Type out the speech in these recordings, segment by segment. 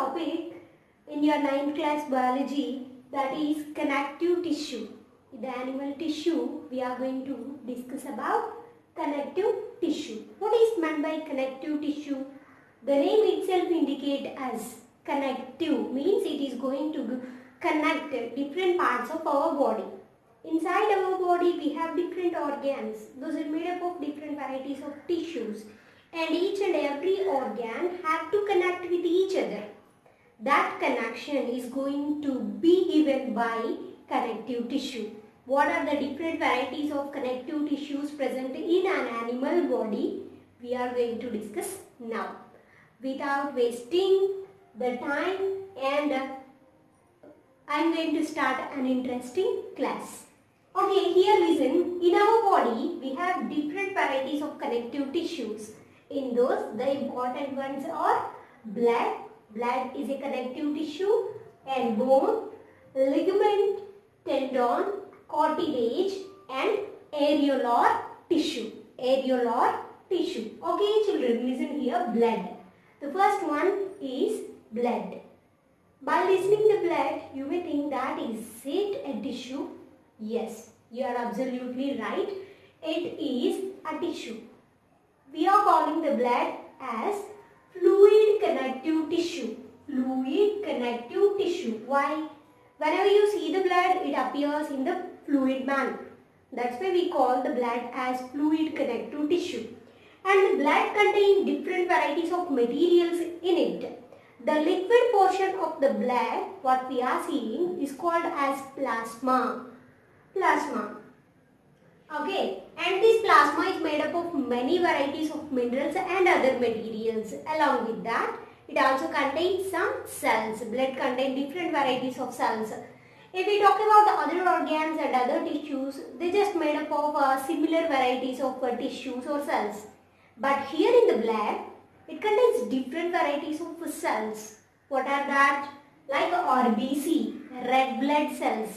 topic in your 9th class biology, that is connective tissue. In the animal tissue, we are going to discuss about connective tissue. What is meant by connective tissue? The name itself indicates as connective, means it is going to connect different parts of our body. Inside our body we have different organs. Those are made up of different varieties of tissues, and each and every organ have to connect with each other. That connection is going to be given by connective tissue. What are the different varieties of connective tissues present in an animal body? We are going to discuss now. Without wasting the time, and I am going to start an interesting class. Okay, here listen. In our body, we have different varieties of connective tissues. In those, the important ones are blood. Blood is a connective tissue, and bone, ligament, tendon, cartilage, and areolar tissue. Areolar tissue. Okay, children, listen here. Blood. The first one is blood. By listening to blood, you may think that is it a tissue? Yes, you are absolutely right. It is a tissue. We are calling the blood as fluid connective tissue. Fluid connective tissue. Why? Whenever you see the blood, it appears in the fluid manner. That's why we call the blood as fluid connective tissue. And the blood contains different varieties of materials in it. The liquid portion of the blood, what we are seeing, is called as plasma. Plasma. Okay, and this plasma is made up of many varieties of minerals and other materials. Along with that, it also contains some cells. Blood contains different varieties of cells. If we talk about the other organs and other tissues, they just made up of similar varieties of tissues or cells. But here in the blood, it contains different varieties of cells. What are that? Like RBC, red blood cells,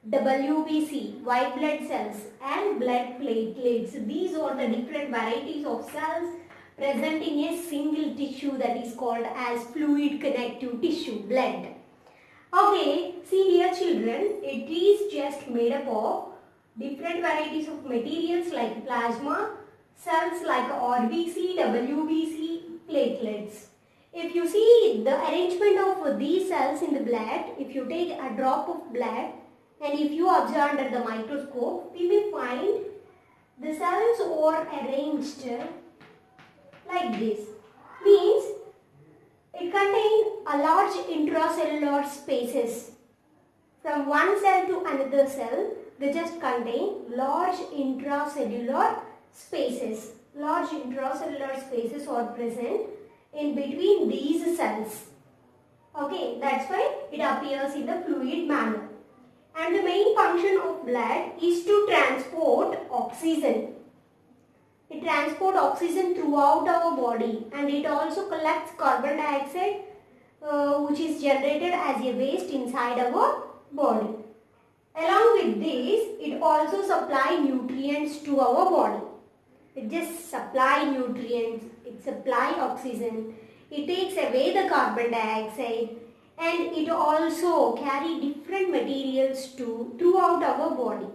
WBC, white blood cells, and blood platelets. These are the different varieties of cells present in a single tissue that is called as fluid connective tissue, blood. Okay, see here children, it is just made up of different varieties of materials like plasma, cells like RBC, WBC, platelets. If you see the arrangement of these cells in the blood, if you take a drop of blood and if you observe under the microscope, we may find the cells are arranged like this. Means it contains a large intracellular spaces. From one cell to another cell, they just contain large intracellular spaces. Large intracellular spaces are present in between these cells. Okay, that's why it appears in the fluid manner. And the main function of blood is to transport oxygen. It transports oxygen throughout our body, and it also collects carbon dioxide which is generated as a waste inside our body. Along with this, it also supplies nutrients to our body. It just supplies nutrients, it supplies oxygen, it takes away the carbon dioxide, and it also carries different materials throughout our body.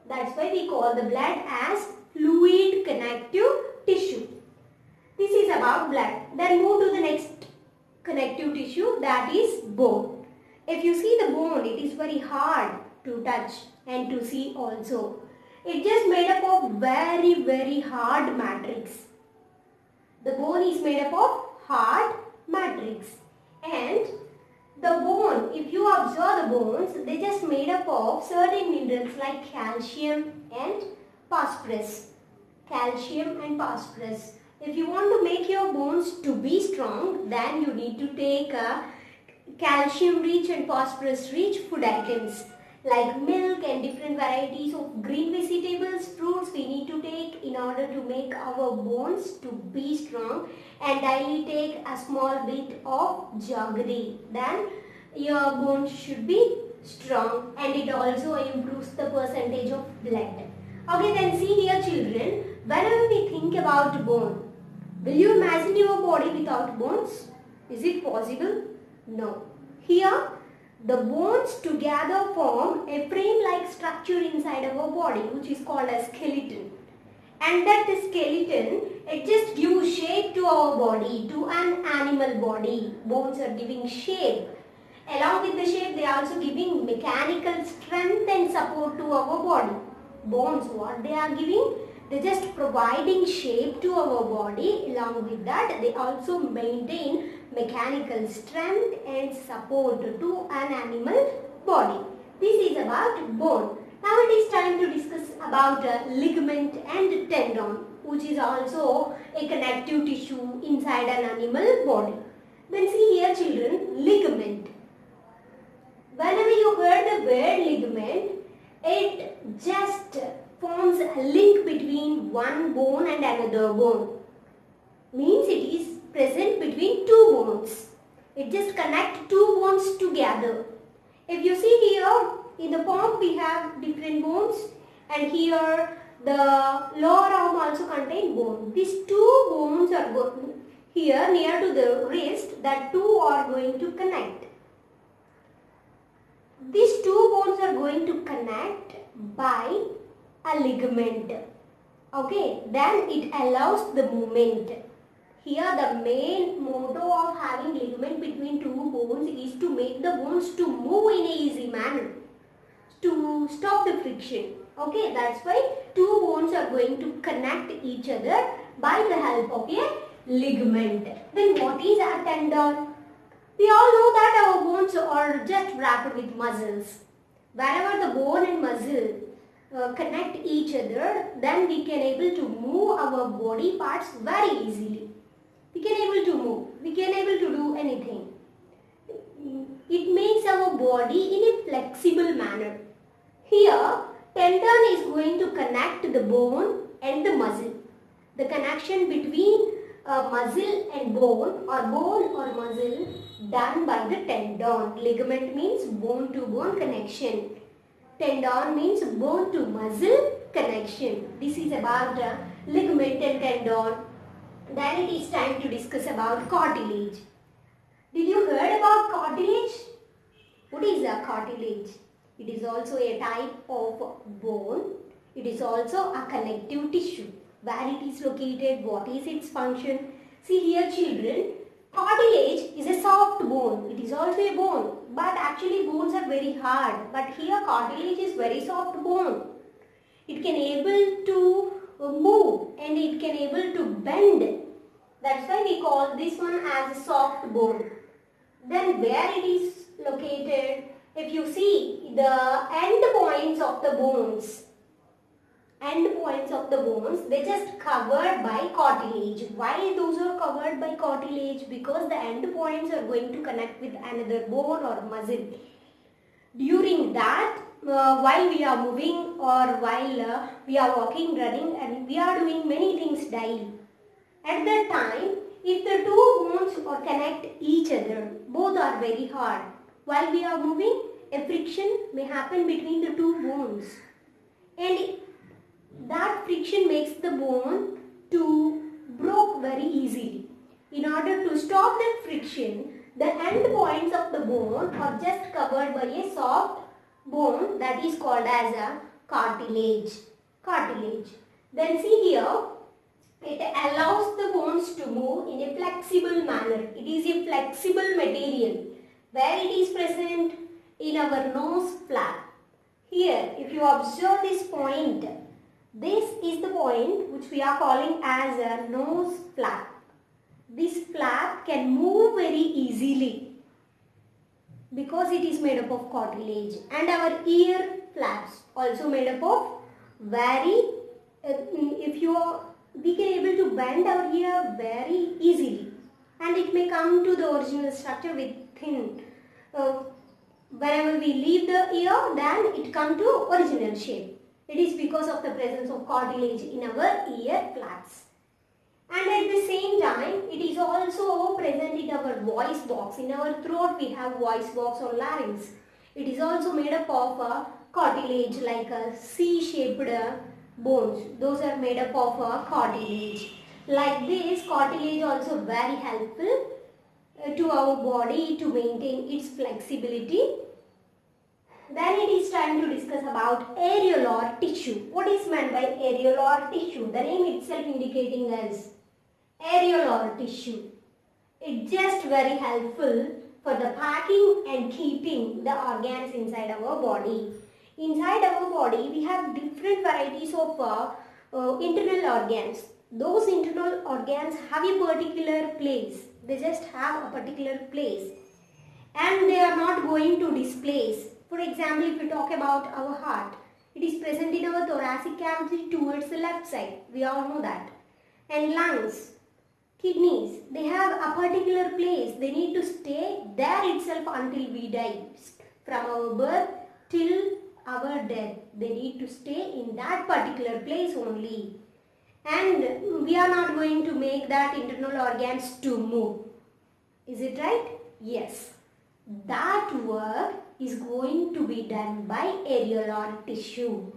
That's why we call the blood as fluid connective tissue. This is about blood. Then move to the next connective tissue, that is bone. If you see the bone, it is very hard to touch and to see also. It just made up of very hard matrix. The bone is made up of hard matrix, and the bone, if you observe the bones, they just made up of certain minerals like calcium and phosphorus. Calcium and phosphorus. If you want to make your bones to be strong, then you need to take calcium rich and phosphorus rich food items like milk and different varieties of green vegetables, fruits we need to take in order to make our bones to be strong, and daily take a small bit of jaggery. Then your bones should be strong, and it also improves the percentage of blood. Okay, then see here children, whenever we think about bone, will you imagine your body without bones? Is it possible? No. Here the bones together form a frame-like structure inside our body, which is called a skeleton. And that skeleton, it just gives shape to our body, to an animal body. Bones are giving shape. Along with the shape, they are also giving mechanical strength and support to our body. Bones, what they are giving? They just providing shape to our body. Along with that, they also maintain mechanical strength and support to an animal body. This is about bone. Now it is time to discuss about ligament and tendon, which is also a connective tissue inside an animal body. Then see here children, ligament. Whenever you heard the word ligament, it just forms a link between one bone and another bone. Means it is present between two bones. It just connects two bones together. If you see here, in the palm we have different bones, and here the lower arm also contains bone. These two bones are going here near to the wrist, that two are going to connect. These two bones are going to connect by a ligament. Okay, then it allows the movement. Here the main motto of having ligament between two bones is to make the bones to move in an easy manner, to stop the friction. Okay, that's why two bones are going to connect each other by the help of a ligament. Then what is a tendon? We all know that our bones are just wrapped with muscles. Wherever the bone and muscle connect each other, then we can able to move our body parts very easily. We can able to move. We can able to do anything. It makes our body in a flexible manner. Here, tendon is going to connect the bone and the muscle. The connection between muscle and bone or muscle done by the tendon. Ligament means bone to bone connection. Tendon means bone to muscle connection. This is about ligament and tendon. Then it is time to discuss about cartilage. Did you heard about cartilage? What is a cartilage? It is also a type of bone. It is also a connective tissue. Where it is located, what is its function? See here children, cartilage is a soft bone. It is also a bone, but actually bones are very hard. But here cartilage is very soft bone. It can able to move and it can able to bend. That's why we call this one as a soft bone. Then where it is located, if you see the end points of the bones, they just covered by cartilage. Why those are covered by cartilage? Because the end points are going to connect with another bone or muscle. During that, while we are moving or while we are walking, running, and we are doing many things daily. At that time, if the two bones or connect each other, both are very hard. While we are moving, a friction may happen between the two bones. And that friction makes the bone to break very easily. In order to stop that friction, the end points of the bone are just covered by a soft bone that is called as a cartilage. Then see here, it allows the bones to move in a flexible manner. It is a flexible material. Where it is present? In our nose flap. Here, if you observe this point, this is the point which we are calling as a nose flap. This flap can move very easily because it is made up of cartilage, and our ear flaps also made up of we can able to bend our ear very easily, and it may come to the original structure with thin. Whenever we leave the ear, then it come to original shape. It is because of the presence of cartilage in our ear flaps. And at the same time, it is also present in our voice box. In our throat, we have voice box or larynx. It is also made up of cartilage, like a C-shaped bones. Those are made up of cartilage. Like this, cartilage also very helpful to our body to maintain its flexibility. Then it is time to discuss about areolar tissue. What is meant by areolar tissue? The name itself indicating as areolar tissue. It's just very helpful for the packing and keeping the organs inside our body. Inside our body we have different varieties of internal organs. Those internal organs have a particular place. They just have a particular place and they are not going to displace. For example, if we talk about our heart, it is present in our thoracic cavity towards the left side. We all know that. And lungs, kidneys, they have a particular place. They need to stay there itself until we die. From our birth till our death, they need to stay in that particular place only. And we are not going to make that internal organs to move. Is it right? Yes. That work is going to be done by areolar tissue.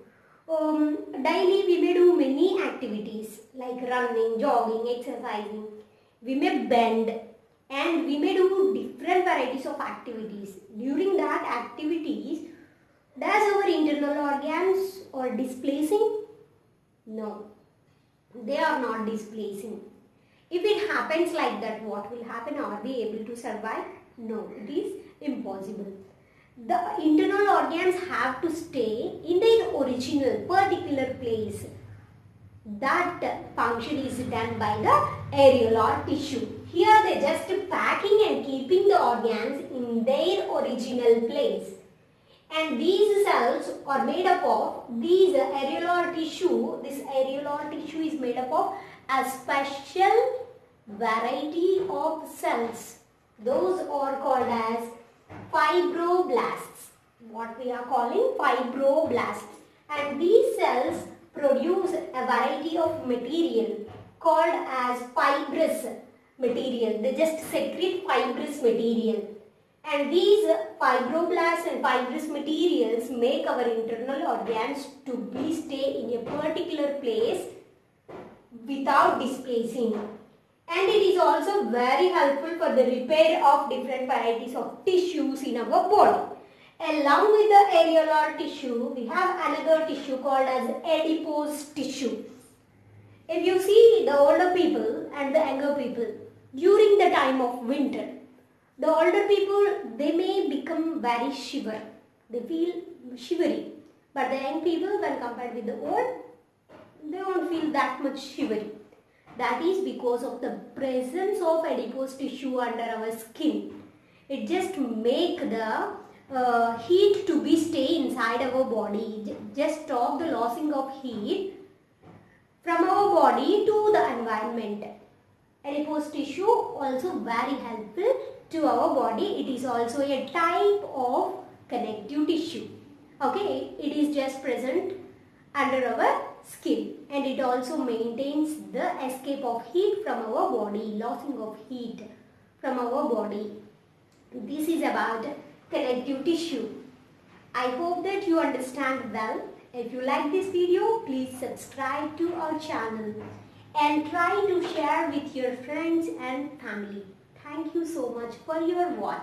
Daily we may do many activities like running, jogging, exercising. We may bend and we may do different varieties of activities. During that activities, does our internal organs are displacing? No, they are not displacing. If it happens like that, what will happen? Are we able to survive? No, it is impossible. The internal organs have to stay in their original particular place. That function is done by the areolar tissue. Here they just packing and keeping the organs in their original place. And these cells are made up of these areolar tissue. This areolar tissue is made up of a special variety of cells. Those are called as fibroblasts. What we are calling fibroblasts. And these cells produce a variety of material called as fibrous material. They just secrete fibrous material. And these fibroblasts and fibrous materials make our internal organs to be stay in a particular place without displacing. And it is also very helpful for the repair of different varieties of tissues in our body. Along with the areolar tissue, we have another tissue called as adipose tissue. If you see the older people and the younger people, during the time of winter, the older people, they may become very shiver. They feel shivery. But the young people, when compared with the old, they won't feel that much shivery. That is because of the presence of adipose tissue under our skin. It just make the heat to be stay inside our body. Just stop the losing of heat from our body to the environment. Adipose tissue also very helpful to our body. It is also a type of connective tissue. Okay, it is just present under our skin and it also maintains the escape of heat from our body, losing of heat from our body. This is about connective tissue. I hope that you understand well. If you like this video, please subscribe to our channel and try to share with your friends and family. Thank you so much for your watch.